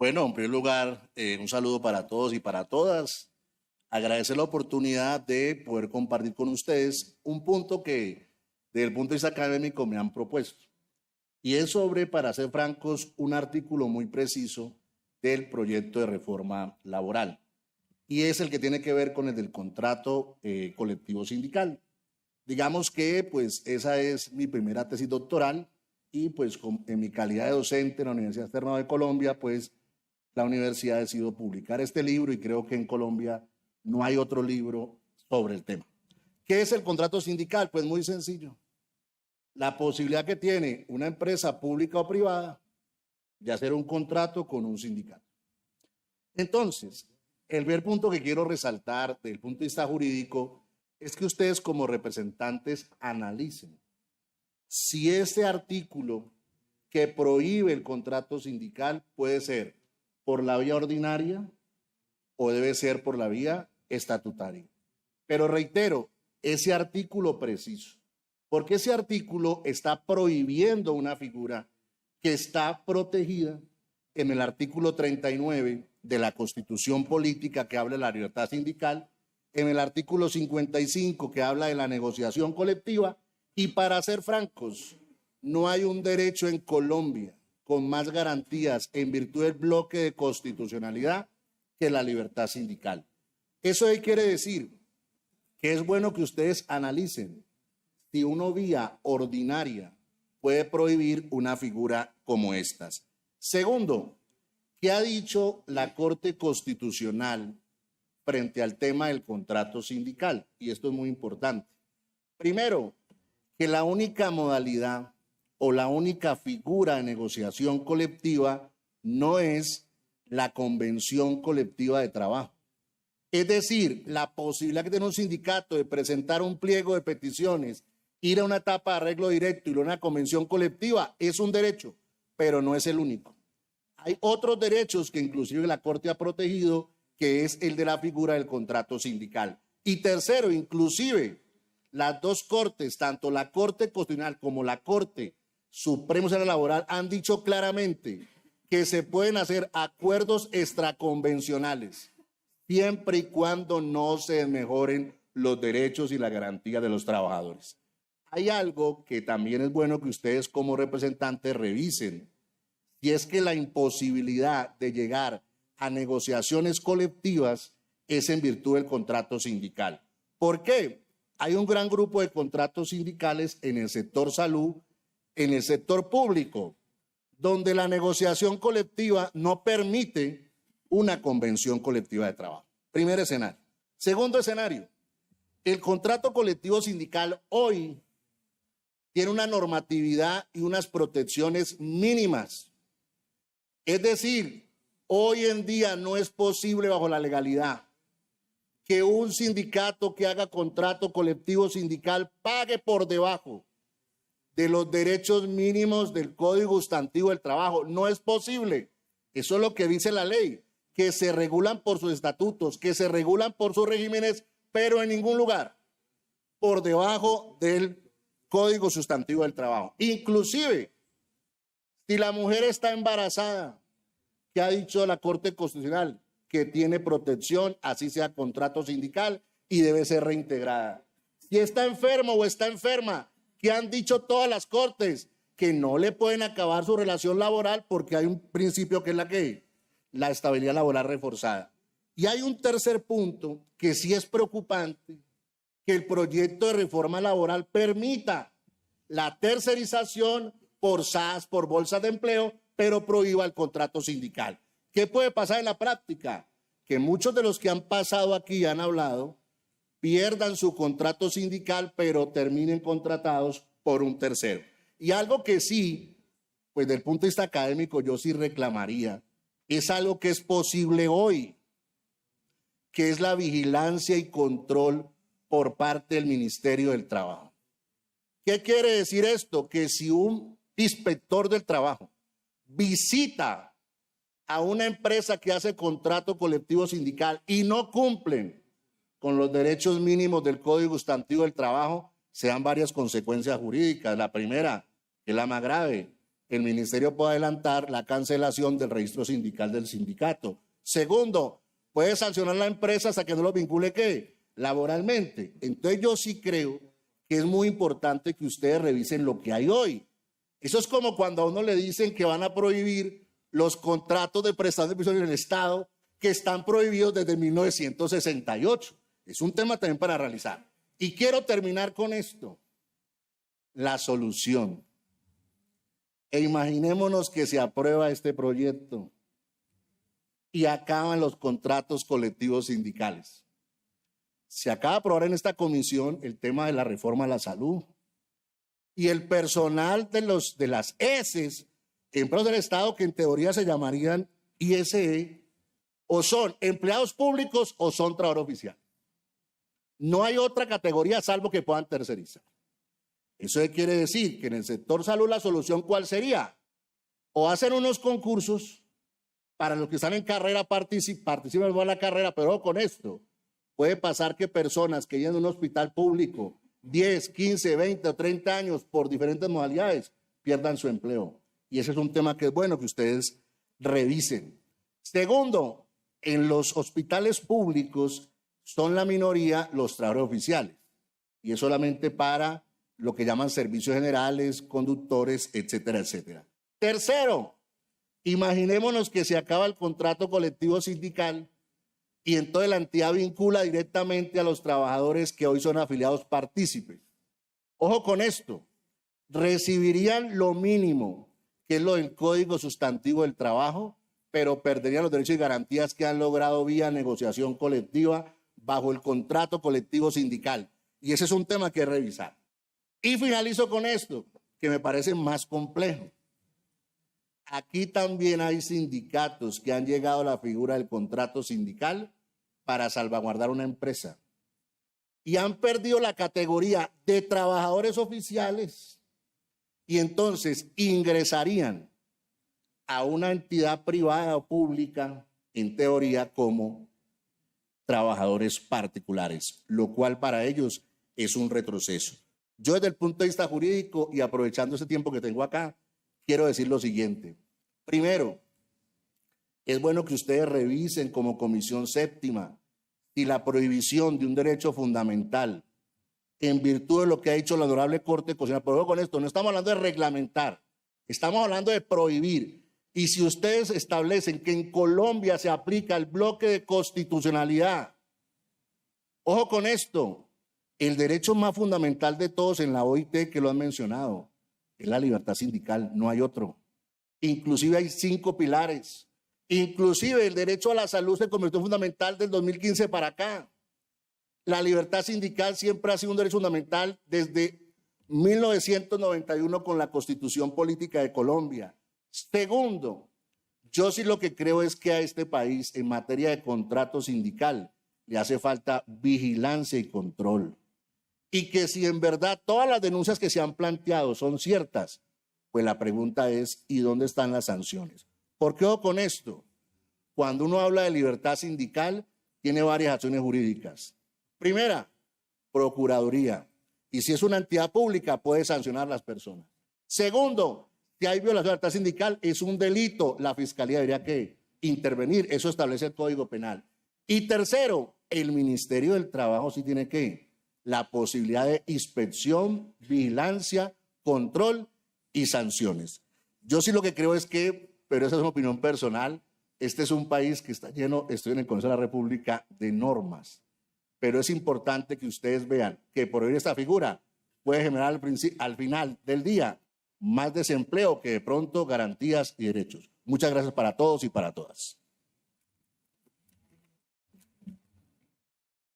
Bueno, en primer lugar, un saludo para todos y para todas. Agradecer la oportunidad de poder compartir con ustedes un punto que desde el punto de vista académico me han propuesto. Y es sobre, para ser francos, un artículo muy preciso del proyecto de reforma laboral. Y es el que tiene que ver con el del contrato colectivo sindical. Digamos que pues esa es mi primera tesis doctoral y pues en mi calidad de docente en la Universidad Externa de Colombia, pues la universidad ha decidido publicar este libro y creo que en Colombia no hay otro libro sobre el tema. ¿Qué es el contrato sindical? Pues muy sencillo. La posibilidad que tiene una empresa pública o privada de hacer un contrato con un sindicato. Entonces, el primer punto que quiero resaltar desde el punto de vista jurídico es que ustedes como representantes analicen si este artículo que prohíbe el contrato sindical puede ser por la vía ordinaria o debe ser por la vía estatutaria. Pero reitero, ese artículo preciso, porque ese artículo está prohibiendo una figura que está protegida en el artículo 39 de la Constitución Política que habla de la libertad sindical, en el artículo 55 que habla de la negociación colectiva, y para ser francos, no hay un derecho en Colombia con más garantías en virtud del bloque de constitucionalidad que la libertad sindical. Eso quiere decir que es bueno que ustedes analicen si una vía ordinaria puede prohibir una figura como estas. Segundo, ¿qué ha dicho la Corte Constitucional frente al tema del contrato sindical? Y esto es muy importante. Primero, que la única modalidad o la única figura de negociación colectiva no es la convención colectiva de trabajo. Es decir, la posibilidad que tiene un sindicato de presentar un pliego de peticiones, ir a una etapa de arreglo directo y ir a una convención colectiva es un derecho, pero no es el único. Hay otros derechos que inclusive la Corte ha protegido, que es el de la figura del contrato sindical. Y tercero, inclusive las dos cortes, tanto la Corte Constitucional como la Corte Suprema Laboral, han dicho claramente que se pueden hacer acuerdos extraconvencionales siempre y cuando no se mejoren los derechos y la garantía de los trabajadores. Hay algo que también es bueno que ustedes como representantes revisen, y es que la imposibilidad de llegar a negociaciones colectivas es en virtud del contrato sindical. ¿Por qué? Hay un gran grupo de contratos sindicales en el sector salud, en el sector público, donde la negociación colectiva no permite una convención colectiva de trabajo. Primer escenario. Segundo escenario, el contrato colectivo sindical hoy tiene una normatividad y unas protecciones mínimas. Es decir, hoy en día no es posible bajo la legalidad que un sindicato que haga contrato colectivo sindical pague por debajo de los derechos mínimos del Código Sustantivo del Trabajo. No es posible. Eso es lo que dice la ley, que se regulan por sus estatutos, que se regulan por sus regímenes, pero en ningún lugar por debajo del Código Sustantivo del Trabajo. Inclusive, si la mujer está embarazada, que ha dicho la Corte Constitucional que tiene protección, así sea contrato sindical, y debe ser reintegrada. Si está enfermo o está enferma, que han dicho todas las cortes que no le pueden acabar su relación laboral porque hay un principio que es la estabilidad laboral reforzada. Y hay un tercer punto que sí es preocupante, que el proyecto de reforma laboral permita la tercerización por SAS, por bolsas de empleo, pero prohíba el contrato sindical. ¿Qué puede pasar en la práctica? Que muchos de los que han pasado aquí y han hablado pierdan su contrato sindical, pero terminen contratados por un tercero. Y algo que sí, pues desde el punto de vista académico yo sí reclamaría, es algo que es posible hoy, que es la vigilancia y control por parte del Ministerio del Trabajo. ¿Qué quiere decir esto? Que si un inspector del trabajo visita a una empresa que hace contrato colectivo sindical y no cumplen con los derechos mínimos del Código Sustantivo del Trabajo, se dan varias consecuencias jurídicas. La primera, que es la más grave, el ministerio puede adelantar la cancelación del registro sindical del sindicato. Segundo, puede sancionar a la empresa hasta que no lo vincule, ¿qué? Laboralmente. Entonces yo sí creo que es muy importante que ustedes revisen lo que hay hoy. Eso es como cuando a uno le dicen que van a prohibir los contratos de prestación de servicios en el Estado que están prohibidos desde 1968. Es un tema también para realizar. Y quiero terminar con esto. La solución. E imaginémonos que se aprueba este proyecto y acaban los contratos colectivos sindicales. Se acaba de aprobar en esta comisión el tema de la reforma a la salud. Y el personal de las ESES, empleados del Estado, que en teoría se llamarían ISE, o son empleados públicos o son trabajadores oficiales. No hay otra categoría salvo que puedan tercerizar. Eso quiere decir que en el sector salud la solución ¿cuál sería? O hacen unos concursos para los que están en carrera, participan en la carrera, pero con esto puede pasar que personas que llegan a un hospital público 10, 15, 20 o 30 años por diferentes modalidades pierdan su empleo. Y ese es un tema que es bueno que ustedes revisen. Segundo, en los hospitales públicos son la minoría los trabajadores oficiales. Y es solamente para lo que llaman servicios generales, conductores, etcétera, etcétera. Tercero, imaginémonos que se acaba el contrato colectivo sindical y entonces la entidad vincula directamente a los trabajadores que hoy son afiliados partícipes. Ojo con esto, recibirían lo mínimo, que es lo del Código Sustantivo del Trabajo, pero perderían los derechos y garantías que han logrado vía negociación colectiva bajo el contrato colectivo sindical. Y ese es un tema que revisar. Y finalizo con esto, que me parece más complejo. Aquí también hay sindicatos que han llegado a la figura del contrato sindical para salvaguardar una empresa y han perdido la categoría de trabajadores oficiales y entonces ingresarían a una entidad privada o pública, en teoría, como trabajadores particulares, lo cual para ellos es un retroceso. Yo desde el punto de vista jurídico y aprovechando ese tiempo que tengo acá, quiero decir lo siguiente. Primero, es bueno que ustedes revisen como Comisión Séptima si la prohibición de un derecho fundamental en virtud de lo que ha dicho la Honorable Corte Constitucional, pero con esto no estamos hablando de reglamentar, estamos hablando de prohibir. Y si ustedes establecen que en Colombia se aplica el bloque de constitucionalidad, ojo con esto, el derecho más fundamental de todos en la OIT, que lo han mencionado, es la libertad sindical, no hay otro. Inclusive hay 5 pilares. Inclusive el derecho a la salud se convirtió en fundamental del 2015 para acá. La libertad sindical siempre ha sido un derecho fundamental desde 1991 con la Constitución Política de Colombia. Segundo, yo sí lo que creo es que a este país en materia de contrato sindical le hace falta vigilancia y control. Y que si en verdad todas las denuncias que se han planteado son ciertas, pues la pregunta es, ¿y dónde están las sanciones? ¿Por qué ojo con esto? Cuando uno habla de libertad sindical, tiene varias acciones jurídicas. Primera, Procuraduría. Y si es una entidad pública, puede sancionar a las personas. Segundo, si hay violación de la libertad sindical, es un delito. La Fiscalía debería que intervenir. Eso establece el Código Penal. Y tercero, el Ministerio del Trabajo sí tiene que la posibilidad de inspección, vigilancia, control y sanciones. Yo sí lo que creo es que, pero esa es una opinión personal, este es un país que está lleno, estoy en el Consejo de la República, de normas. Pero es importante que ustedes vean que prohibir esta figura puede generar al final del día más desempleo que de pronto garantías y derechos. Muchas gracias para todos y para todas.